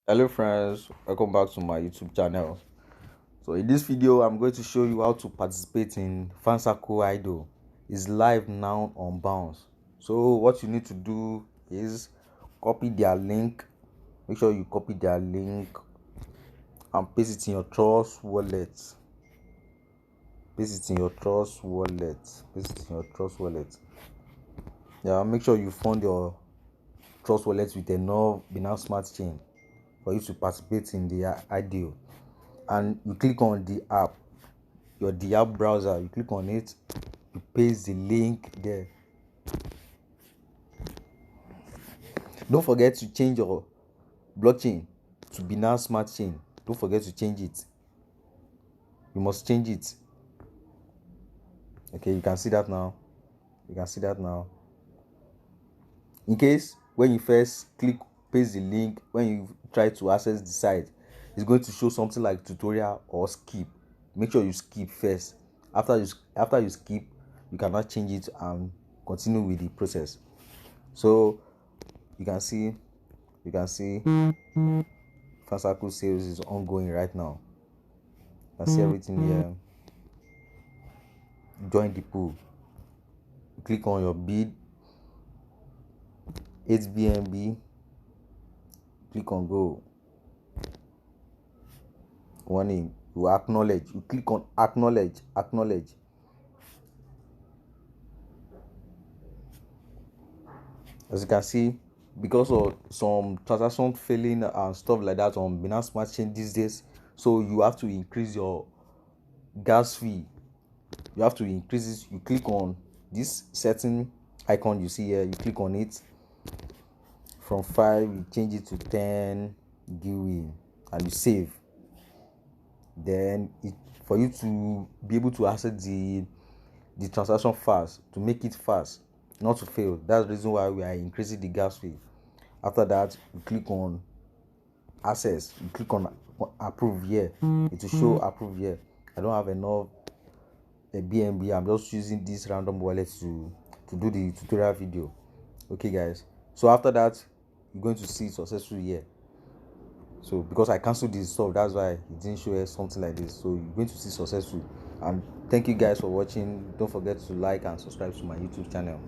Hello friends, welcome back to my YouTube channel. So in this video I'm going to show you how to participate in FanCircle IDO. It's live now on Bounce. So what you need to do is copy their link. Make sure you copy their link and paste it in your Trust wallet. Paste it in your Trust wallet. Paste it in your Trust wallet. Yeah, make sure you fund your Trust wallet with enough Binance Smart Chain for you to participate in the IDO. And you click on the app, the app browser, you click on it, you paste the link there. Don't forget to change your blockchain to Binance Smart Chain. Don't forget to change it. You must change it. Okay, you can see that now. In case when you first click paste the link, when you try to access the site, it's going to show something like tutorial or skip. Make sure you skip first. After you skip, you cannot change it and continue with the process. So you can see FanCircle sales is ongoing right now. You can see everything here. Join the pool. Click on your bid, 8 BNB. Click on go. Warning, you acknowledge. You click on acknowledge. As you can see, because of some transaction failing and stuff like that on Binance Smart Chain these days, so you have to increase your gas fee. You have to increase it. You click on this setting icon you see here. You click on it. From 5 you change it to 10 GUI and you save. Then for you to be able to access the transaction fast, to make it fast, not to fail. That's the reason why we are increasing the gas fee. After that, you click on access. You click on approve here. It will show approve here. I don't have enough BNB. I'm just using this random wallet to do the tutorial video. Okay guys, so after that you're going to see successful here. So because I canceled this stuff, that's why it didn't show something like this. So you're going to see successful. And thank you guys for watching. Don't forget to like and subscribe to my YouTube channel.